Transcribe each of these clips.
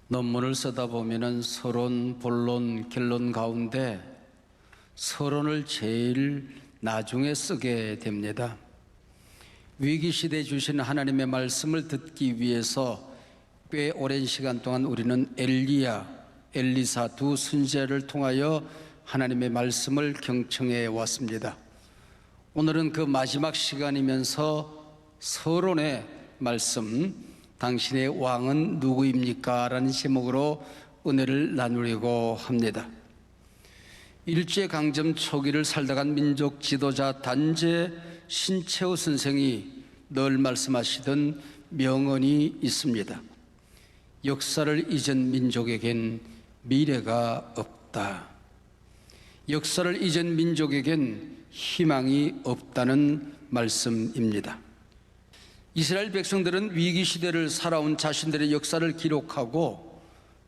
논문을 쓰다 보면은 서론, 본론, 결론 가운데 서론을 제일 나중에 쓰게 됩니다. 위기시대에 주신 하나님의 말씀을 듣기 위해서 꽤 오랜 시간 동안 우리는 엘리야, 엘리사 두 선지자를 통하여 하나님의 말씀을 경청해 왔습니다. 오늘은 그 마지막 시간이면서 서론의 말씀, 당신의 왕은 누구입니까? 라는 제목으로 은혜를 나누려고 합니다. 일제강점 초기를 살다간 민족 지도자 단재 신채호 선생이 늘 말씀하시던 명언이 있습니다. 역사를 잊은 민족에겐 미래가 없다. 역사를 잊은 민족에겐 희망이 없다는 말씀입니다. 이스라엘 백성들은 위기시대를 살아온 자신들의 역사를 기록하고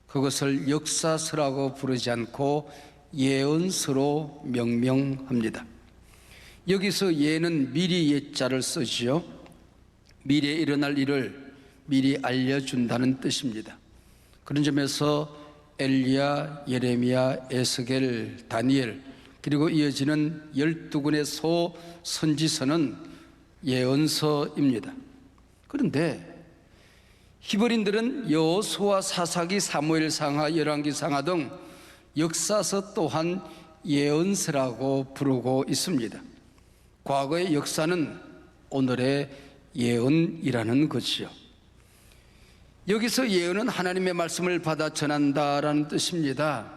그것을 역사서라고 부르지 않고 예언서로 명명합니다. 여기서 예는 미리 예자를 쓰지요. 미래에 일어날 일을 미리 알려준다는 뜻입니다. 그런 점에서 엘리야, 예레미야, 에스겔, 다니엘 그리고 이어지는 12권의 소선지서는 예언서입니다. 그런데 히브리인들은 여호수아, 사사기, 사무엘상하, 열왕기상하 등 역사서 또한 예언서라고 부르고 있습니다. 과거의 역사는 오늘의 예언이라는 것이요. 여기서 예언은 하나님의 말씀을 받아 전한다라는 뜻입니다.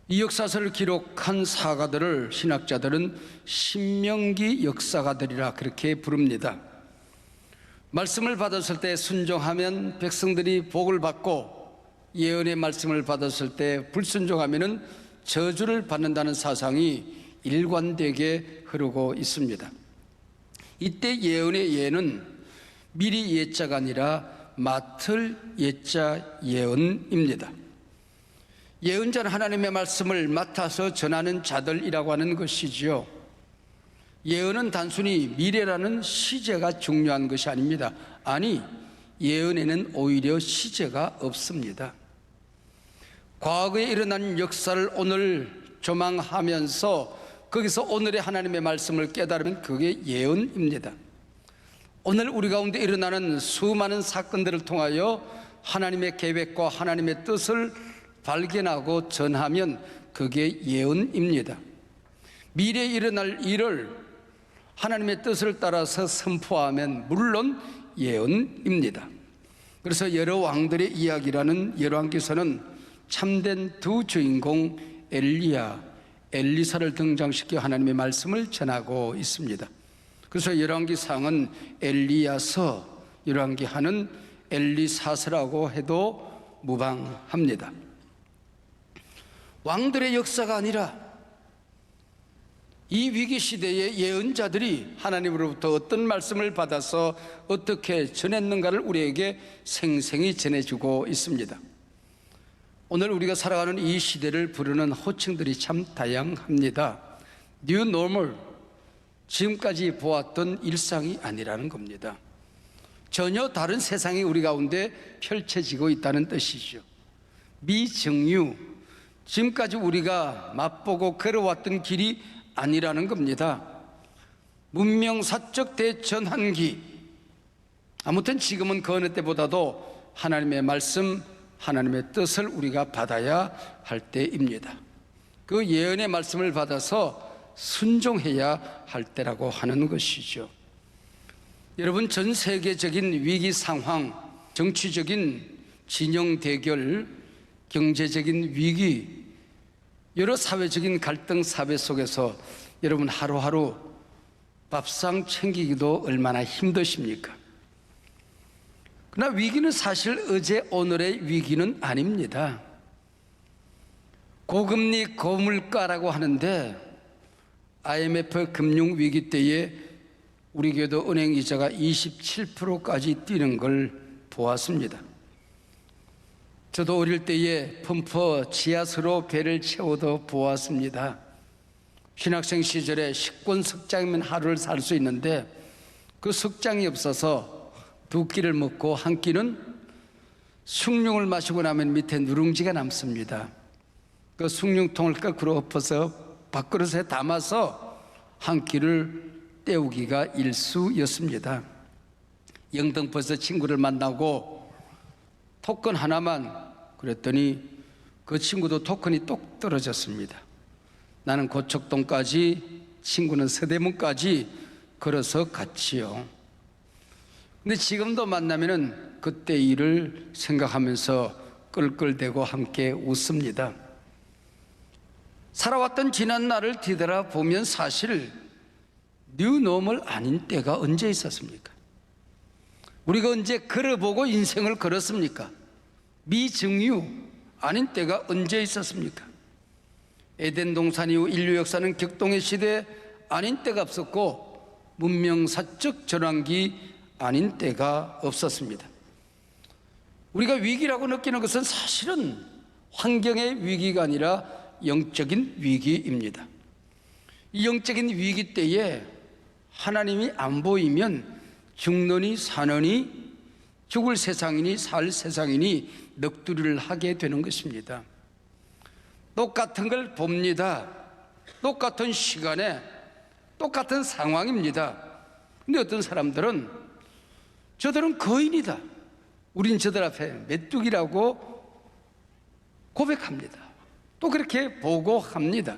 이 역사서를 기록한 사가들을 신학자들은 신명기 역사가들이라 그렇게 부릅니다. 말씀을 받았을 때 순종하면 백성들이 복을 받고 예언의 말씀을 받았을 때 불순종하면 저주를 받는다는 사상이 일관되게 흐르고 있습니다. 이때 예언의 예는 미리 예자가 아니라 맡을 예자 예언입니다. 예언자는 하나님의 말씀을 맡아서 전하는 자들이라고 하는 것이지요. 예언은 단순히 미래라는 시제가 중요한 것이 아닙니다. 아니, 예언에는 오히려 시제가 없습니다. 과거에 일어난 역사를 오늘 조망하면서 거기서 오늘의 하나님의 말씀을 깨달으면 그게 예언입니다. 오늘 우리 가운데 일어나는 수많은 사건들을 통하여 하나님의 계획과 하나님의 뜻을 발견하고 전하면 그게 예언입니다. 미래에 일어날 일을 하나님의 뜻을 따라서 선포하면 물론 예언입니다. 그래서 여러 왕들의 이야기라는 열왕기서는 참된 두 주인공 엘리야, 엘리사를 등장시켜 하나님의 말씀을 전하고 있습니다. 그래서 열왕기상은 엘리야서, 열왕기하는 엘리사서라고 해도 무방합니다. 왕들의 역사가 아니라 이 위기시대의 예언자들이 하나님으로부터 어떤 말씀을 받아서 어떻게 전했는가를 우리에게 생생히 전해주고 있습니다. 오늘 우리가 살아가는 이 시대를 부르는 호칭들이 참 다양합니다. New Normal, 지금까지 보았던 일상이 아니라는 겁니다. 전혀 다른 세상이 우리 가운데 펼쳐지고 있다는 뜻이죠. 미정유, 지금까지 우리가 맛보고 걸어왔던 길이 아니라는 겁니다. 문명사적 대전환기, 아무튼 지금은 그 어느 때보다도 하나님의 말씀, 하나님의 뜻을 우리가 받아야 할 때입니다. 그 예언의 말씀을 받아서 순종해야 할 때라고 하는 것이죠. 여러분, 전 세계적인 위기 상황, 정치적인 진영 대결, 경제적인 위기, 여러 사회적인 갈등 사회 속에서 여러분 하루하루 밥상 챙기기도 얼마나 힘드십니까? 그러나 위기는 사실 어제 오늘의 위기는 아닙니다. 고금리 고물가라고 하는데 IMF 금융위기 때에 우리 교회도 은행 이자가 27%까지 뛰는 걸 보았습니다. 저도 어릴 때에 펌프 지하수로 배를 채워도 보았습니다. 신학생 시절에 식권 석장이면 하루를 살 수 있는데 그 석장이 없어서 두 끼를 먹고 한 끼는 숭늉을 마시고 나면 밑에 누룽지가 남습니다. 그 숭늉통을 거꾸로 엎어서 밥그릇에 담아서 한 끼를 때우기가 일쑤였습니다. 영등포에서 친구를 만나고 토큰 하나만 그랬더니 그 친구도 토큰이 똑 떨어졌습니다. 나는 고척동까지, 친구는 서대문까지 걸어서 갔지요. 근데 지금도 만나면은 그때 일을 생각하면서 끌끌대고 함께 웃습니다. 살아왔던 지난 날을 뒤돌아보면 사실 뉴노멀 아닌 때가 언제 있었습니까? 우리가 언제 걸어보고 인생을 걸었습니까? 미증유 아닌 때가 언제 있었습니까? 에덴 동산 이후 인류 역사는 격동의 시대 아닌 때가 없었고 문명사적 전환기 아닌 때가 없었습니다. 우리가 위기라고 느끼는 것은 사실은 환경의 위기가 아니라 영적인 위기입니다. 이 영적인 위기 때에 하나님이 안 보이면 죽느니 사느니, 죽을 세상이니 살 세상이니 넋두리를 하게 되는 것입니다. 똑같은 걸 봅니다. 똑같은 시간에 똑같은 상황입니다. 근데 어떤 사람들은 저들은 거인이다, 우린 저들 앞에 메뚜기라고 고백합니다. 또 그렇게 보고합니다.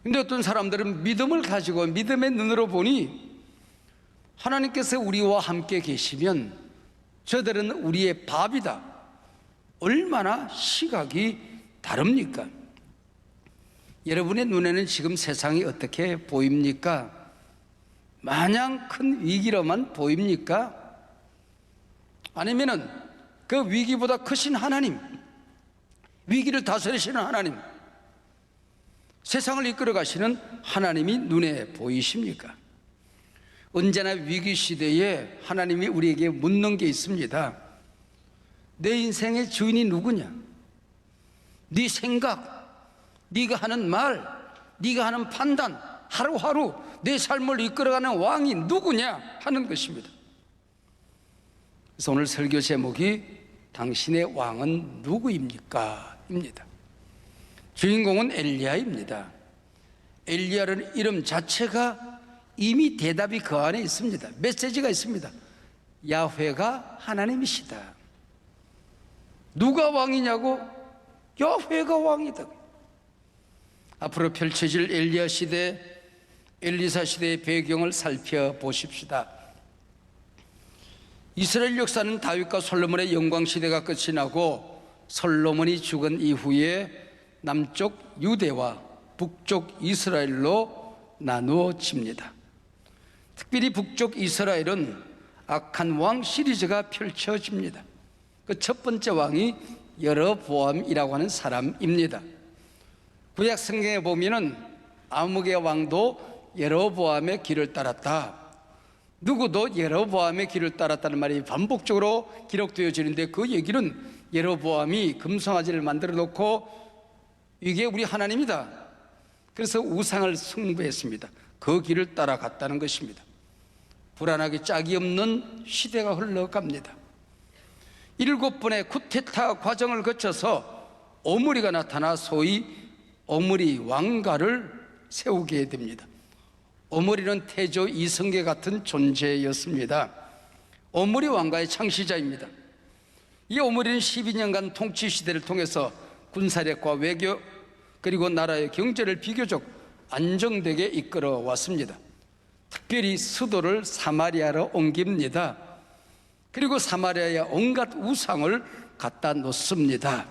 근데 어떤 사람들은 믿음을 가지고 믿음의 눈으로 보니 하나님께서 우리와 함께 계시면 저들은 우리의 밥이다. 얼마나 시각이 다릅니까? 여러분의 눈에는 지금 세상이 어떻게 보입니까? 마냥 큰 위기로만 보입니까? 아니면은 그 위기보다 크신 하나님, 위기를 다스리시는 하나님, 세상을 이끌어 가시는 하나님이 눈에 보이십니까? 언제나 위기 시대에 하나님이 우리에게 묻는 게 있습니다. 내 인생의 주인이 누구냐? 네 생각, 네가 하는 말, 네가 하는 판단, 하루하루 내 삶을 이끌어가는 왕이 누구냐 하는 것입니다. 그래서 오늘 설교 제목이 당신의 왕은 누구입니까? 입니다. 주인공은 엘리야입니다. 엘리야라는 이름 자체가 이미 대답이 그 안에 있습니다. 메시지가 있습니다. 야훼가 하나님이시다. 누가 왕이냐고? 야훼가 왕이다. 앞으로 펼쳐질 엘리야 시대, 엘리사 시대의 배경을 살펴보십시다. 이스라엘 역사는 다윗과 솔로몬의 영광 시대가 끝이 나고 솔로몬이 죽은 이후에 남쪽 유대와 북쪽 이스라엘로 나누어집니다. 특별히 북쪽 이스라엘은 악한 왕 시리즈가 펼쳐집니다. 그 첫 번째 왕이 여로보암이라고 하는 사람입니다. 구약 성경에 보면은 아무개 왕도 여로보암의 길을 따랐다, 누구도 여로보암의 길을 따랐다는 말이 반복적으로 기록되어지는데, 그 얘기는 여로보암이 금송아지를 만들어 놓고 이게 우리 하나님이다, 그래서 우상을 숭배했습니다. 그 길을 따라갔다는 것입니다. 불안하게 짝이 없는 시대가 흘러갑니다. 7번의 쿠데타 과정을 거쳐서 오므리가 나타나 소위 오므리 왕가를 세우게 됩니다. 오므리는 태조 이성계 같은 존재였습니다. 오므리 왕가의 창시자입니다. 이 오므리는 12년간 통치 시대를 통해서 군사력과 외교 그리고 나라의 경제를 비교적 안정되게 이끌어 왔습니다. 특별히 수도를 사마리아로 옮깁니다. 그리고 사마리아에 온갖 우상을 갖다 놓습니다.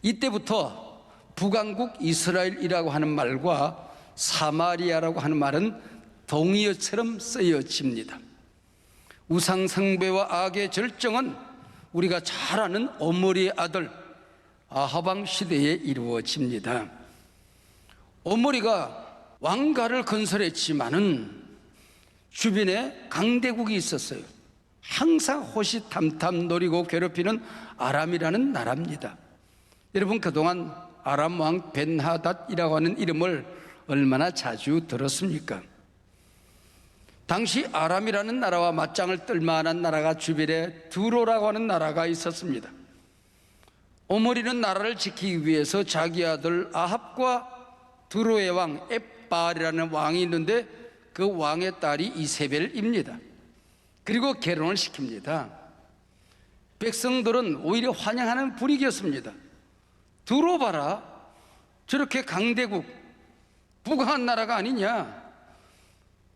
이때부터 북왕국 이스라엘이라고 하는 말과 사마리아라고 하는 말은 동의어처럼 쓰여집니다. 우상 숭배와 악의 절정은 우리가 잘 아는 오므리의 아들 아하방 시대에 이루어집니다. 오므리가 왕가를 건설했지만은 주변에 강대국이 있었어요. 항상 호시탐탐 노리고 괴롭히는 아람이라는 나라입니다. 여러분, 그동안 아람 왕 벤하닷이라고 하는 이름을 얼마나 자주 들었습니까? 당시 아람이라는 나라와 맞짱을 뜰 만한 나라가 주변에 두로라고 하는 나라가 있었습니다. 오므리는 나라를 지키기 위해서 자기 아들 아합과 두로의 왕 엣바알이라는 왕이 있는데 그 왕의 딸이 이세벨입니다. 그리고 결혼을 시킵니다. 백성들은 오히려 환영하는 분위기였습니다. 두로 봐라, 저렇게 강대국 부강한 나라가 아니냐.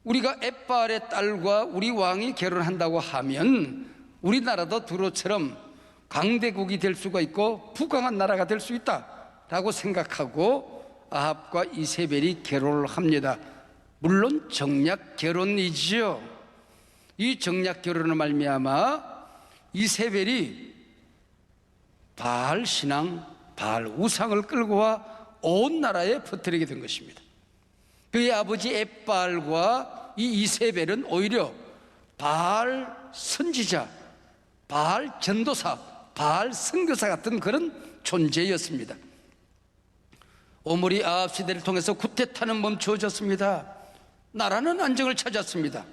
우리가 엣바알의 딸과 우리 왕이 결혼한다고 하면 우리나라도 두로처럼 강대국이 될 수가 있고 부강한 나라가 될 수 있다라고 생각하고 아합과 이세벨이 결혼을 합니다. 물론 정략 결혼이지요. 이 정략 결혼을 말미암아 이세벨이 바알 신앙, 바알 우상을 끌고 와 온 나라에 퍼뜨리게 된 것입니다. 그의 아버지 엣바알과 이 이세벨은 오히려 바알 선지자, 바알 전도사, 바알 선교사 같은 그런 존재였습니다. 오므리 아합 시대를 통해서 쿠데타는 멈추어졌습니다. 나라는 안정을 찾았습니다.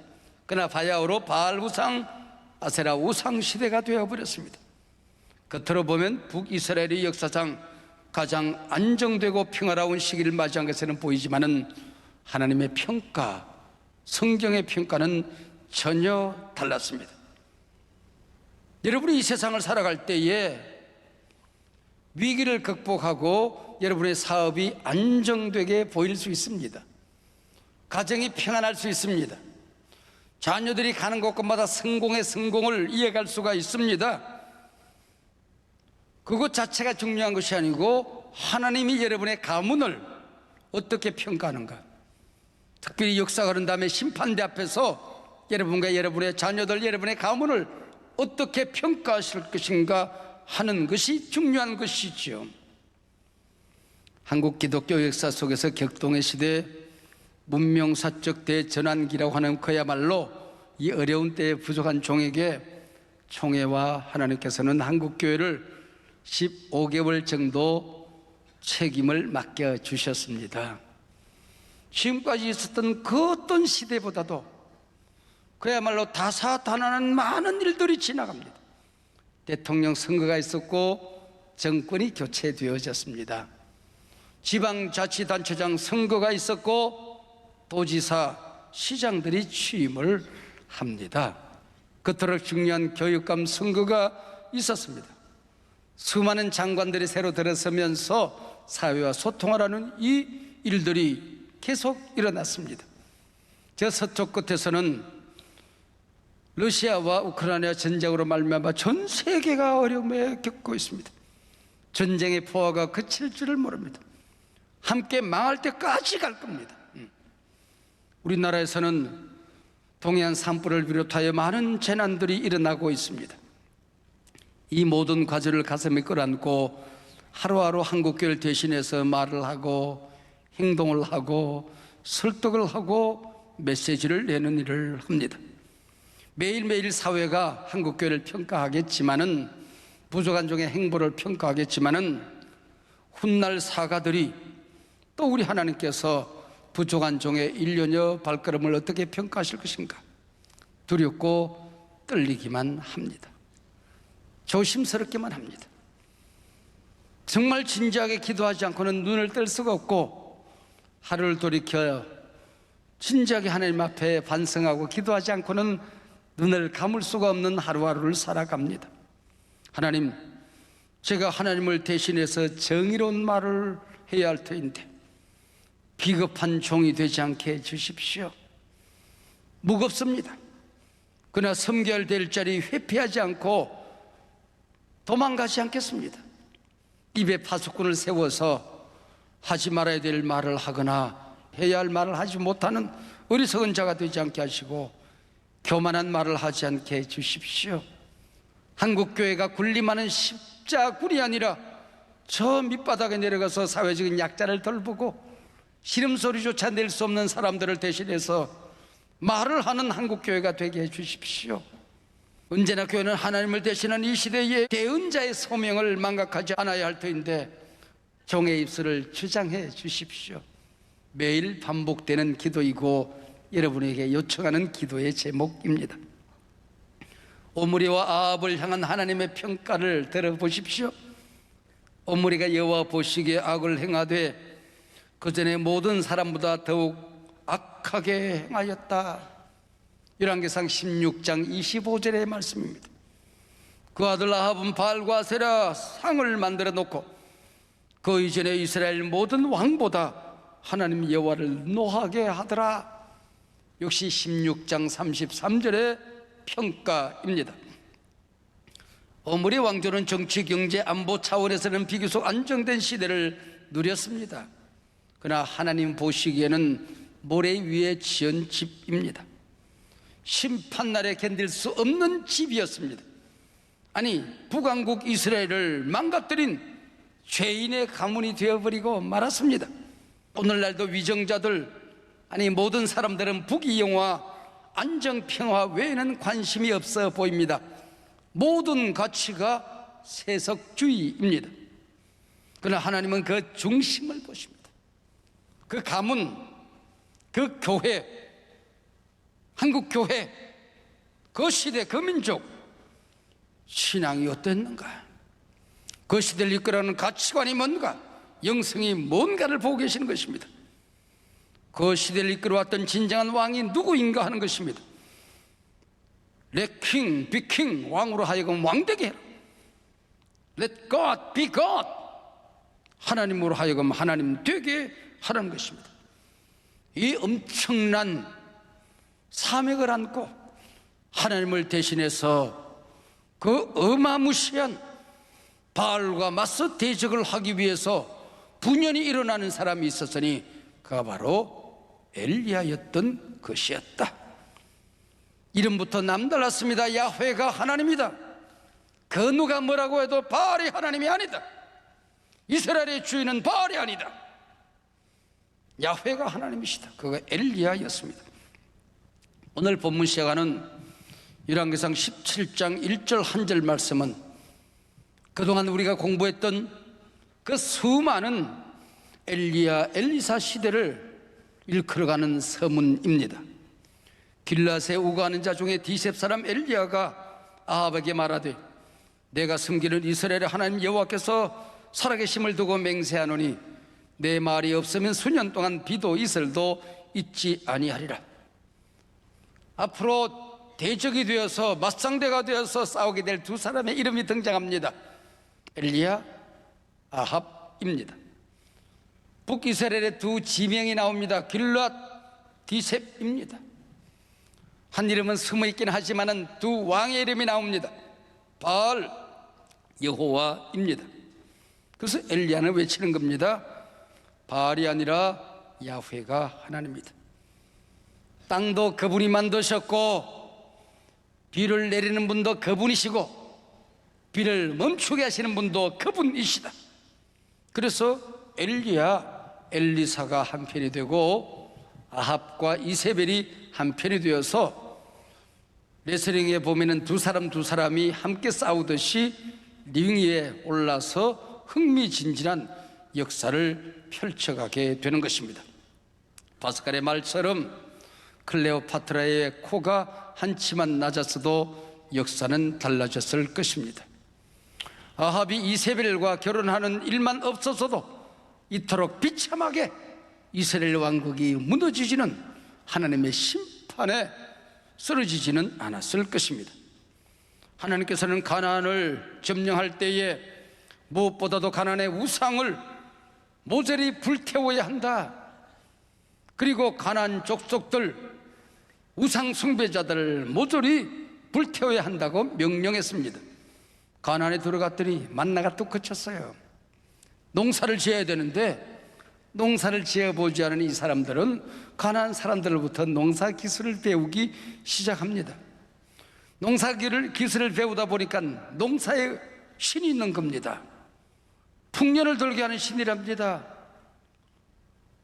그러나 바야흐로 바알 우상, 아세라 우상 시대가 되어버렸습니다. 겉으로 보면 북이스라엘의 역사상 가장 안정되고 평화로운 시기를 맞이한 것으로는 보이지만은 하나님의 평가, 성경의 평가는 전혀 달랐습니다. 여러분이 이 세상을 살아갈 때에 위기를 극복하고 여러분의 사업이 안정되게 보일 수 있습니다. 가정이 평안할 수 있습니다. 자녀들이 가는 곳곳마다 성공의 성공을 이어갈 수가 있습니다. 그것 자체가 중요한 것이 아니고 하나님이 여러분의 가문을 어떻게 평가하는가, 특별히 역사가 흐른 다음에 심판대 앞에서 여러분과 여러분의 자녀들, 여러분의 가문을 어떻게 평가하실 것인가 하는 것이 중요한 것이죠. 한국 기독교 역사 속에서 격동의 시대, 문명사적 대전환기라고 하는 그야말로 이 어려운 때에 부족한 종에게 총회와 하나님께서는 한국교회를 15개월 정도 책임을 맡겨주셨습니다. 지금까지 있었던 그 어떤 시대보다도 그야말로 다사다난한 많은 일들이 지나갑니다. 대통령 선거가 있었고 정권이 교체되어졌습니다. 지방자치단체장 선거가 있었고 도지사, 시장들이 취임을 합니다. 그토록 중요한 교육감 선거가 있었습니다. 수많은 장관들이 새로 들어서면서 사회와 소통하라는 이 일들이 계속 일어났습니다. 저 서쪽 끝에서는 러시아와 우크라이나 전쟁으로 말미암아 전 세계가 어려움에 겪고 있습니다. 전쟁의 포화가 그칠 줄을 모릅니다. 함께 망할 때까지 갈 겁니다. 우리나라에서는 동해안 산불을 비롯하여 많은 재난들이 일어나고 있습니다. 이 모든 과제를 가슴에 끌어안고 하루하루 한국교회를 대신해서 말을 하고 행동을 하고 설득을 하고 메시지를 내는 일을 합니다. 매일매일 사회가 한국교회를 평가하겠지만은, 부족한 종의 행보를 평가하겠지만은 훗날 사가들이 또 우리 하나님께서 부족한 종의 일련여 발걸음을 어떻게 평가하실 것인가 두렵고 떨리기만 합니다. 조심스럽기만 합니다. 정말 진지하게 기도하지 않고는 눈을 뗄 수가 없고, 하루를 돌이켜 진지하게 하나님 앞에 반성하고 기도하지 않고는 눈을 감을 수가 없는 하루하루를 살아갑니다. 하나님, 제가 하나님을 대신해서 정의로운 말을 해야 할 터인데 비겁한 종이 되지 않게 해주십시오. 무겁습니다. 그러나 섬겨야 될 자리 회피하지 않고 도망가지 않겠습니다. 입에 파수꾼을 세워서 하지 말아야 될 말을 하거나 해야 할 말을 하지 못하는 어리석은 자가 되지 않게 하시고 교만한 말을 하지 않게 해주십시오. 한국교회가 군림하는 십자군이 아니라 저 밑바닥에 내려가서 사회적인 약자를 돌보고 시름소리조차 낼 수 없는 사람들을 대신해서 말을 하는 한국교회가 되게 해주십시오. 언제나 교회는 하나님을 대신한 이 시대의 대언자의 소명을 망각하지 않아야 할 터인데 종의 입술을 주장해 주십시오. 매일 반복되는 기도이고 여러분에게 요청하는 기도의 제목입니다. 오므리와 아합을 향한 하나님의 평가를 들어보십시오. 오므리가 여호와 보시기에 악을 행하되 그 전에 모든 사람보다 더욱 악하게 행하였다. 열왕기상 16장 25절의 말씀입니다. 그 아들 아합은 바알과 아세라 상을 만들어 놓고 그 이전에 이스라엘 모든 왕보다 하나님 여호와를 노하게 하더라. 역시 16장 33절의 평가입니다. 오므리 왕조는 정치, 경제, 안보 차원에서는 비교적 안정된 시대를 누렸습니다. 그러나 하나님 보시기에는 모래 위에 지은 집입니다. 심판날에 견딜 수 없는 집이었습니다. 아니, 북왕국 이스라엘을 망가뜨린 죄인의 가문이 되어버리고 말았습니다. 오늘날도 위정자들, 아니 모든 사람들은 부귀영화, 안정평화 외에는 관심이 없어 보입니다. 모든 가치가 세속주의입니다. 그러나 하나님은 그 중심을 보십니다. 그 가문, 그 교회, 한국 교회, 그 시대, 그 민족 신앙이 어땠는가? 그 시대를 이끌어가는 가치관이 뭔가? 영성이 뭔가를 보고 계시는 것입니다. 그 시대를 이끌어왔던 진정한 왕이 누구인가 하는 것입니다. Let king be king, 왕으로 하여금 왕되게 해라. Let God be God, 하나님으로 하여금 하나님 되게 하라는 것입니다. 이 엄청난 사명을 안고 하나님을 대신해서 그 어마무시한 바알과 맞서 대적을 하기 위해서 분연히 일어나는 사람이 있었으니 그가 바로 엘리야였던 것이었다. 이름부터 남달랐습니다. 야훼가 하나님이다. 그 누가 뭐라고 해도 바알이 하나님이 아니다. 이스라엘의 주인은 바알이 아니다. 야훼가 하나님이시다. 그가 엘리야였습니다. 오늘 본문 시작하는 열왕기상 17장 1절 한 절 말씀은 그동안 우리가 공부했던 그 수많은 엘리야, 엘리사 시대를 일컬어가는 서문입니다. 길라세 우거하는 자 중에 디셉 사람 엘리야가 아합에게 말하되 내가 섬기는 이스라엘의 하나님 여호와께서 살아계심을 두고 맹세하노니 내 말이 없으면 수년 동안 비도 이슬도 있지 아니하리라. 앞으로 대적이 되어서 맞상대가 되어서 싸우게 될 두 사람의 이름이 등장합니다. 엘리야, 아합입니다. 북이스라엘의 두 지명이 나옵니다. 길랏, 디셉입니다. 한 이름은 숨어있긴 하지만 두 왕의 이름이 나옵니다. 바알, 여호와입니다. 그래서 엘리야는 외치는 겁니다. 바알이 아니라 야훼가 하나님입니다. 땅도 그분이 만드셨고 비를 내리는 분도 그분이시고 비를 멈추게 하시는 분도 그분이시다. 그래서 엘리야, 엘리사가 한편이 되고 아합과 이세벨이 한편이 되어서 레슬링에 보면은 두 사람이 함께 싸우듯이 링 위에 올라서 흥미진진한 역사를 펼쳐가게 되는 것입니다. 파스칼의 말처럼 클레오파트라의 코가 한치만 낮았어도 역사는 달라졌을 것입니다. 아합이 이세벨과 결혼하는 일만 없었어도 이토록 비참하게 이스라엘 왕국이 무너지지는 하나님의 심판에 쓰러지지는 않았을 것입니다. 하나님께서는 가나안을 점령할 때에 무엇보다도 가나안의 우상을 모조리 불태워야 한다. 그리고 가나안 족속들, 우상 숭배자들을 모조리 불태워야 한다고 명령했습니다. 가나안에 들어갔더니 만나가 뚝 그쳤어요. 농사를 지어야 되는데 농사를 지어보지 않은 이 사람들은 가나안 사람들로부터 농사 기술을 배우기 시작합니다. 농사 기술을 배우다 보니까 농사에 신이 있는 겁니다. 풍년을 돌게 하는 신이랍니다.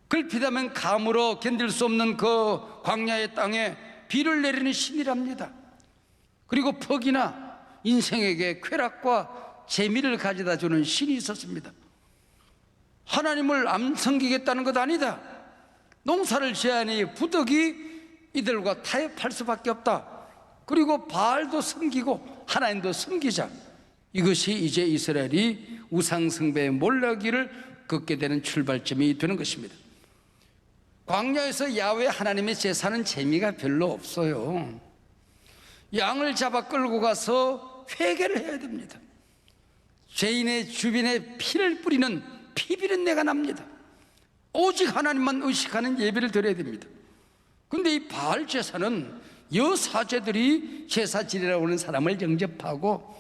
글피다면 감으로 견딜 수 없는 그 광야의 땅에 비를 내리는 신이랍니다. 그리고 퍽이나 인생에게 쾌락과 재미를 가져다 주는 신이 있었습니다. 하나님을 안 섬기겠다는 것 아니다. 농사를 지으니 부득이 이들과 타협할 수밖에 없다. 그리고 바알도 섬기고 하나님도 섬기자. 이것이 이제 이스라엘이 우상숭배의 몰락기를 걷게 되는 출발점이 되는 것입니다. 광야에서 야훼 하나님의 제사는 재미가 별로 없어요. 양을 잡아 끌고 가서 회개를 해야 됩니다. 죄인의 주변에 피를 뿌리는 피비린내가 납니다. 오직 하나님만 의식하는 예배를 드려야 됩니다. 그런데 이 바알 제사는 여사제들이 제사 지내러 오는 사람을 영접하고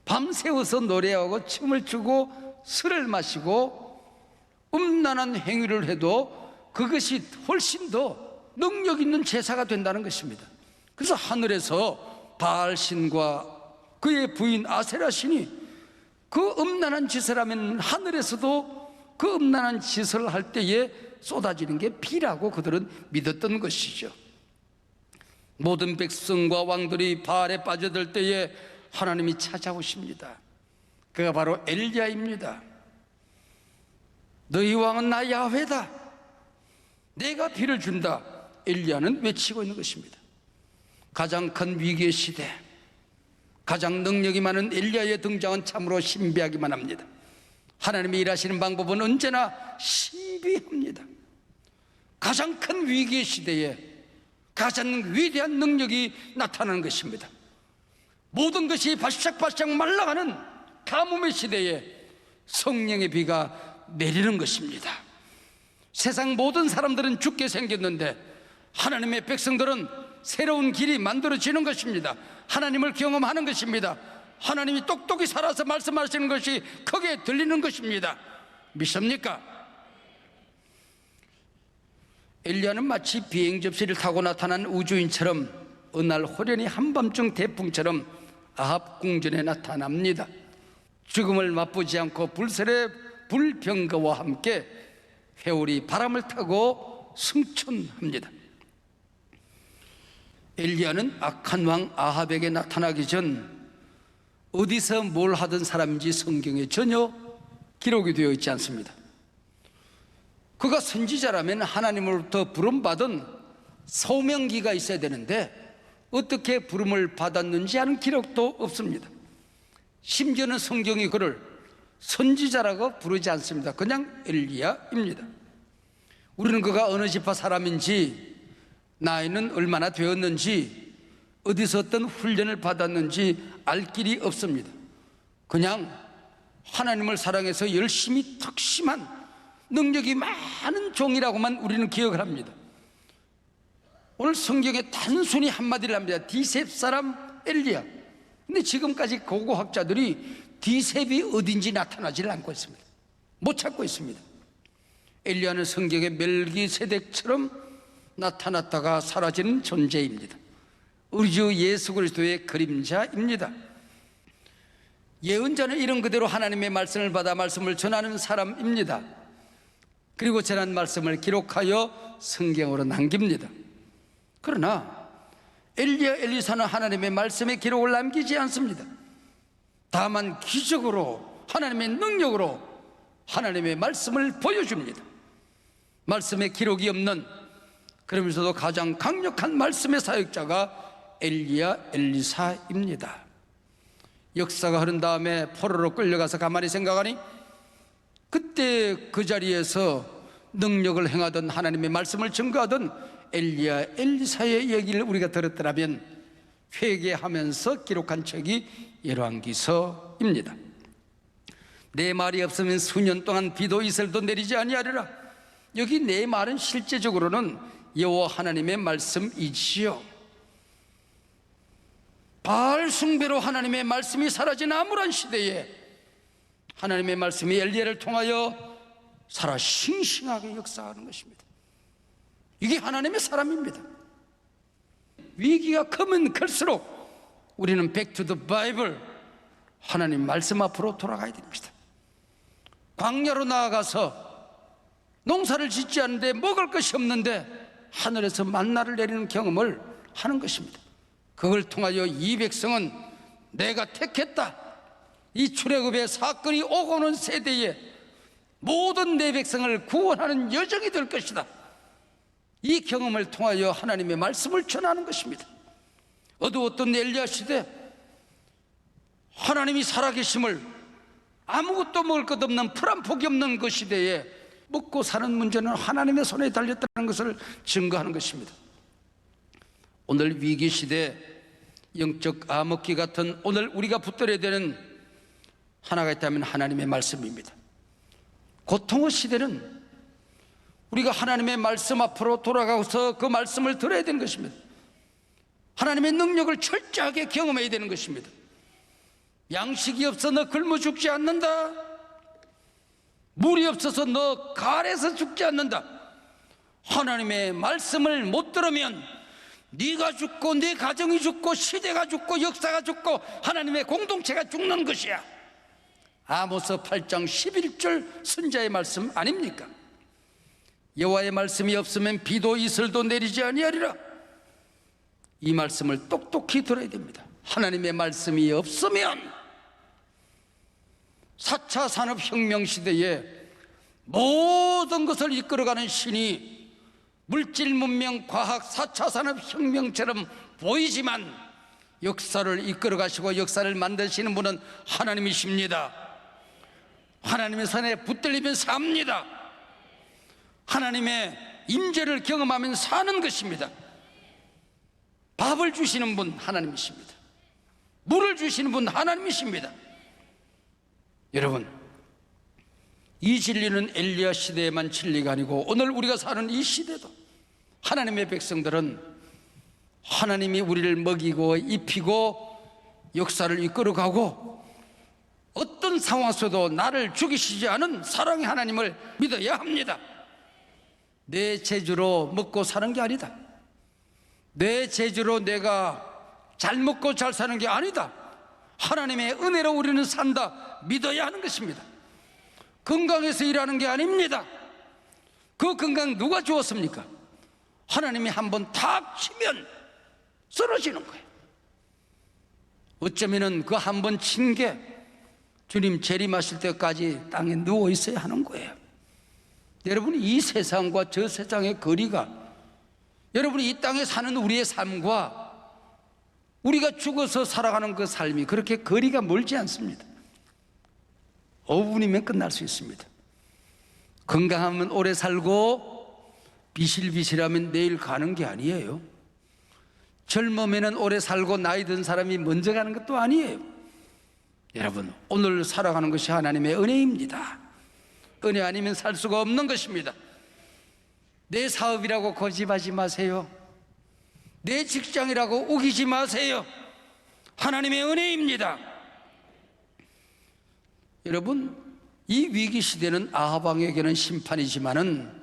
밤새워서 노래하고 춤을 추고 술을 마시고 음란한 행위를 해도 그것이 훨씬 더 능력 있는 제사가 된다는 것입니다. 그래서 하늘에서 바알 신과 그의 부인 아세라 신이 그 음란한 짓을 하면 하늘에서도 그 음란한 짓을 할 때에 쏟아지는 게 비라고 그들은 믿었던 것이죠. 모든 백성과 왕들이 바알에 빠져들 때에 하나님이 찾아오십니다. 그가 바로 엘리야입니다. 너희 왕은 나 야훼다. 내가 비를 준다. 엘리야는 외치고 있는 것입니다. 가장 큰 위기의 시대, 가장 능력이 많은 엘리야의 등장은 참으로 신비하기만 합니다. 하나님이 일하시는 방법은 언제나 신비합니다. 가장 큰 위기의 시대에 가장 위대한 능력이 나타나는 것입니다. 모든 것이 바싹바싹 말라가는 가뭄의 시대에 성령의 비가 내리는 것입니다. 세상 모든 사람들은 죽게 생겼는데 하나님의 백성들은 새로운 길이 만들어지는 것입니다. 하나님을 경험하는 것입니다. 하나님이 똑똑히 살아서 말씀하시는 것이 크게 들리는 것입니다. 믿습니까? 엘리야는 마치 비행 접시를 타고 나타난 우주인처럼 어느 날 호련히 한밤중 태풍처럼 아합 궁전에 나타납니다. 죽음을 맛보지 않고 불설의 불병거와 함께 회오리 바람을 타고 승천합니다. 엘리야는 악한 왕 아합에게 나타나기 전 어디서 뭘 하던 사람인지 성경에 전혀 기록이 되어 있지 않습니다. 그가 선지자라면 하나님으로부터 부름받은 소명기가 있어야 되는데 어떻게 부름을 받았는지 하는 기록도 없습니다. 심지어는 성경이 그를 선지자라고 부르지 않습니다. 그냥 엘리야입니다. 우리는 그가 어느 지파 사람인지, 나이는 얼마나 되었는지, 어디서 어떤 훈련을 받았는지 알 길이 없습니다. 그냥 하나님을 사랑해서 열심히 특심한 능력이 많은 종이라고만 우리는 기억을 합니다. 오늘 성경에 단순히 한마디를 합니다. 디셉 사람 엘리야. 근데 지금까지 고고학자들이 디셉이 어딘지 나타나지를 않고 있습니다. 못 찾고 있습니다. 엘리야는 성경의 멜기세덱처럼 나타났다가 사라지는 존재입니다. 우리 주 예수 그리스도의 그림자입니다. 예언자는 이런 그대로 하나님의 말씀을 받아 말씀을 전하는 사람입니다. 그리고 전한 말씀을 기록하여 성경으로 남깁니다. 그러나 엘리야 엘리사는 하나님의 말씀의 기록을 남기지 않습니다. 다만 기적으로 하나님의 능력으로 하나님의 말씀을 보여줍니다. 말씀의 기록이 없는, 그러면서도 가장 강력한 말씀의 사역자가 엘리야 엘리사입니다. 역사가 흐른 다음에 포로로 끌려가서 가만히 생각하니 그때 그 자리에서 능력을 행하던 하나님의 말씀을 증거하던 엘리야 엘리사의 얘기를 우리가 들었더라면 회개하면서 기록한 책이 열왕기서입니다. 내 말이 없으면 수년 동안 비도 이슬도 내리지 아니하리라. 여기 내 말은 실제적으로는 여호와 하나님의 말씀이지요. 바알 숭배로 하나님의 말씀이 사라진 암울한 시대에 하나님의 말씀이 엘리야를 통하여 살아 싱싱하게 역사하는 것입니다. 이게 하나님의 사람입니다. 위기가 크면 클수록 우리는 back to the Bible, 하나님 말씀 앞으로 돌아가야 됩니다. 광야로 나아가서 농사를 짓지 않는데 먹을 것이 없는데 하늘에서 만나를 내리는 경험을 하는 것입니다. 그걸 통하여 이 백성은 내가 택했다, 이 출애굽의 사건이 오고 오는 세대에 모든 내 백성을 구원하는 여정이 될 것이다, 이 경험을 통하여 하나님의 말씀을 전하는 것입니다. 어두웠던 엘리야 시대, 하나님이 살아계심을, 아무것도 먹을 것 없는 풀 한 폭이 없는 그 시대에 먹고 사는 문제는 하나님의 손에 달렸다는 것을 증거하는 것입니다. 오늘 위기 시대, 영적 암흑기 같은 오늘 우리가 붙들어야 되는 하나가 있다면 하나님의 말씀입니다. 고통의 시대는 우리가 하나님의 말씀 앞으로 돌아가서 그 말씀을 들어야 되는 것입니다. 하나님의 능력을 철저하게 경험해야 되는 것입니다. 양식이 없어 너 굶어 죽지 않는다. 물이 없어서 너 가래서 죽지 않는다. 하나님의 말씀을 못 들으면 네가 죽고 네 가정이 죽고 시대가 죽고 역사가 죽고 하나님의 공동체가 죽는 것이야. 아모스 8장 11절 선지자의 말씀 아닙니까? 여호와의 말씀이 없으면 비도 이슬도 내리지 아니하리라. 이 말씀을 똑똑히 들어야 됩니다. 하나님의 말씀이 없으면 4차 산업혁명 시대에 모든 것을 이끌어가는 신이 물질 문명, 과학, 4차 산업혁명처럼 보이지만 역사를 이끌어가시고 역사를 만드시는 분은 하나님이십니다. 하나님의 손에 붙들리면 삽니다. 하나님의 임재를 경험하면 사는 것입니다. 밥을 주시는 분 하나님이십니다. 물을 주시는 분 하나님이십니다. 여러분, 이 진리는 엘리야 시대에만 진리가 아니고 오늘 우리가 사는 이 시대도 하나님의 백성들은 하나님이 우리를 먹이고 입히고 역사를 이끌어가고 어떤 상황 속에도 나를 죽이시지 않은 사랑의 하나님을 믿어야 합니다. 내 재주로 먹고 사는 게 아니다. 내 재주로 내가 잘 먹고 잘 사는 게 아니다. 하나님의 은혜로 우리는 산다 믿어야 하는 것입니다. 건강해서 일하는 게 아닙니다. 그 건강 누가 주었습니까? 하나님이 한번 탁 치면 쓰러지는 거예요. 어쩌면 그 한 번 친 게 주님 재림하실 때까지 땅에 누워 있어야 하는 거예요. 여러분, 이 세상과 저 세상의 거리가, 여러분이 이 땅에 사는 우리의 삶과 우리가 죽어서 살아가는 그 삶이 그렇게 거리가 멀지 않습니다. 5분이면 끝날 수 있습니다. 건강하면 오래 살고 비실비실하면 내일 가는 게 아니에요. 젊으면 오래 살고 나이 든 사람이 먼저 가는 것도 아니에요. 여러분, 오늘 살아가는 것이 하나님의 은혜입니다. 은혜 아니면 살 수가 없는 것입니다. 내 사업이라고 고집하지 마세요. 내 직장이라고 우기지 마세요. 하나님의 은혜입니다. 여러분, 이 위기 시대는 아합 왕에게는 심판이지만은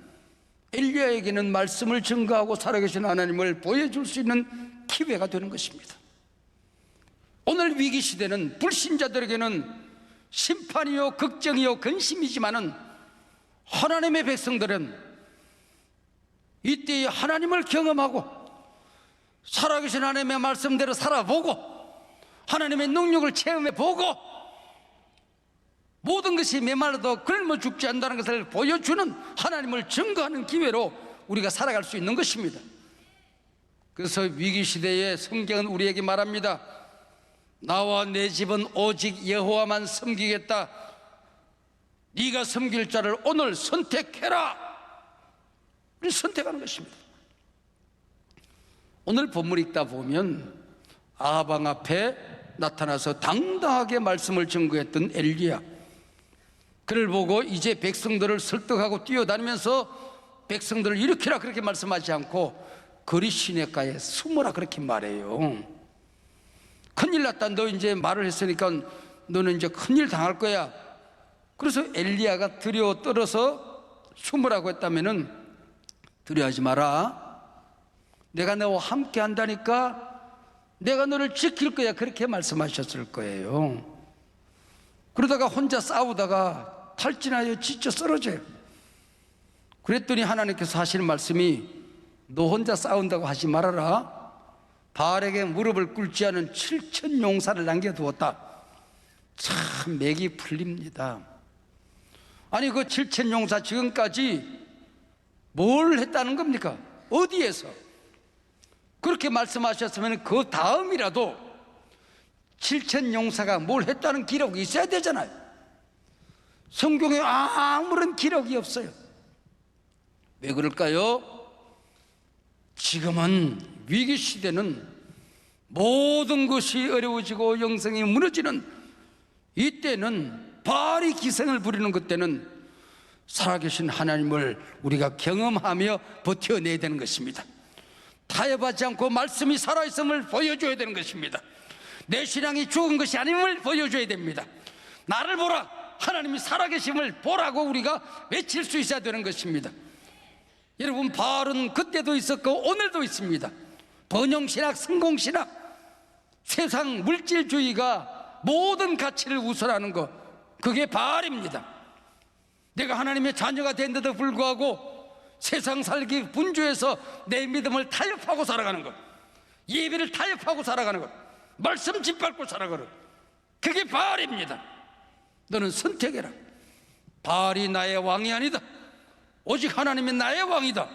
엘리야에게는 말씀을 증거하고 살아계신 하나님을 보여줄 수 있는 기회가 되는 것입니다. 오늘 위기 시대는 불신자들에게는 심판이요 걱정이요 근심이지만은 하나님의 백성들은 이때에 하나님을 경험하고 살아계신 하나님의 말씀대로 살아보고 하나님의 능력을 체험해보고 모든 것이 메말라도 굶어 죽지 않는다는 것을 보여주는 하나님을 증거하는 기회로 우리가 살아갈 수 있는 것입니다. 그래서 위기시대에 성경은 우리에게 말합니다. 나와 내 집은 오직 여호와만 섬기겠다. 네가 섬길 자를 오늘 선택해라. 우리 선택하는 것입니다. 오늘 본문 읽다 보면 아합 왕 앞에 나타나서 당당하게 말씀을 증거했던 엘리야, 그를 보고 이제 백성들을 설득하고 뛰어다니면서 백성들을 일으키라 그렇게 말씀하지 않고 거리 시내가에 숨어라 그렇게 말해요. 큰일 났다, 너 이제 말을 했으니까 너는 이제 큰일 당할 거야. 그래서 엘리야가 두려워 떨어서 숨으라고 했다면은 두려워하지 마라, 내가 너와 함께 한다니까, 내가 너를 지킬 거야 그렇게 말씀하셨을 거예요. 그러다가 혼자 싸우다가 탈진하여 지쳐 쓰러져요. 그랬더니 하나님께서 하시는 말씀이 너 혼자 싸운다고 하지 말아라. 바알에게 무릎을 꿇지 않은 7천 용사를 남겨두었다. 참 맥이 풀립니다. 아니 그 7천 용사 지금까지 뭘 했다는 겁니까? 어디에서 그렇게 말씀하셨으면 그 다음이라도 7천 용사가 뭘 했다는 기록이 있어야 되잖아요. 성경에 아무런 기록이 없어요. 왜 그럴까요? 지금은 위기 시대는 모든 것이 어려워지고 영성이 무너지는 이때는 바알이 기생을 부리는 그때는 살아계신 하나님을 우리가 경험하며 버텨내야 되는 것입니다. 타협하지 않고 말씀이 살아있음을 보여줘야 되는 것입니다. 내 신앙이 죽은 것이 아님을 보여줘야 됩니다. 나를 보라, 하나님이 살아계심을 보라고 우리가 외칠 수 있어야 되는 것입니다. 여러분, 바알은 그때도 있었고 오늘도 있습니다. 번영신학, 성공신학, 세상 물질주의가 모든 가치를 우선하는 것, 그게 바알입니다. 내가 하나님의 자녀가 된데도 불구하고 세상 살기 분주해서 내 믿음을 타협하고 살아가는 것, 예배를 타협하고 살아가는 것, 말씀 짓밟고 살아가는 것, 그게 바알입니다. 너는 선택해라. 바알이 나의 왕이 아니다. 오직 하나님이 나의 왕이다.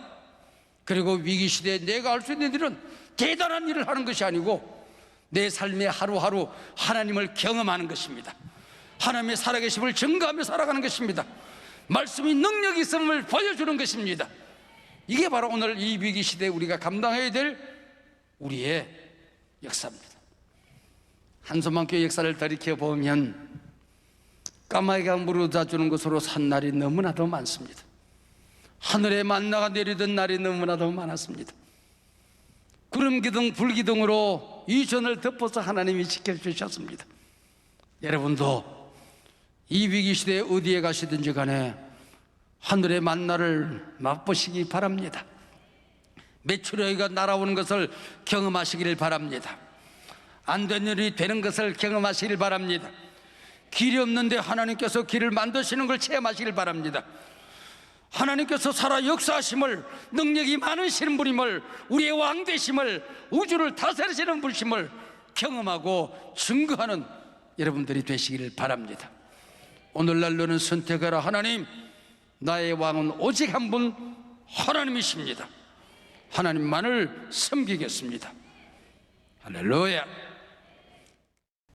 그리고 위기시대에 내가 할 수 있는 일은 대단한 일을 하는 것이 아니고 내 삶의 하루하루 하나님을 경험하는 것입니다. 하나님의 살아계심을 증거하며 살아가는 것입니다. 말씀이 능력이 있음을 보여주는 것입니다. 이게 바로 오늘 이 위기시대에 우리가 감당해야 될 우리의 역사입니다. 한소만교회 역사를 돌이켜보면 까마귀가 물어다 주는 것으로 산 날이 너무나도 많습니다. 하늘에 만나가 내리던 날이 너무나도 많았습니다. 구름기둥 불기둥으로 이 전을 덮어서 하나님이 지켜주셨습니다. 여러분도 이 위기시대에 어디에 가시든지 간에 하늘의 만나를 맛보시기 바랍니다. 메추라기가 날아오는 것을 경험하시기를 바랍니다. 안 된 일이 되는 것을 경험하시길 바랍니다. 길이 없는데 하나님께서 길을 만드시는 걸 체험하시길 바랍니다. 하나님께서 살아 역사하심을, 능력이 많으신 분임을, 우리의 왕 되심을, 우주를 다스리시는 분심을 경험하고 증거하는 여러분들이 되시기를 바랍니다. 오늘날 너는 선택하라. 하나님, 나의 왕은 오직 한 분 하나님이십니다. 하나님만을 섬기겠습니다. 할렐루야.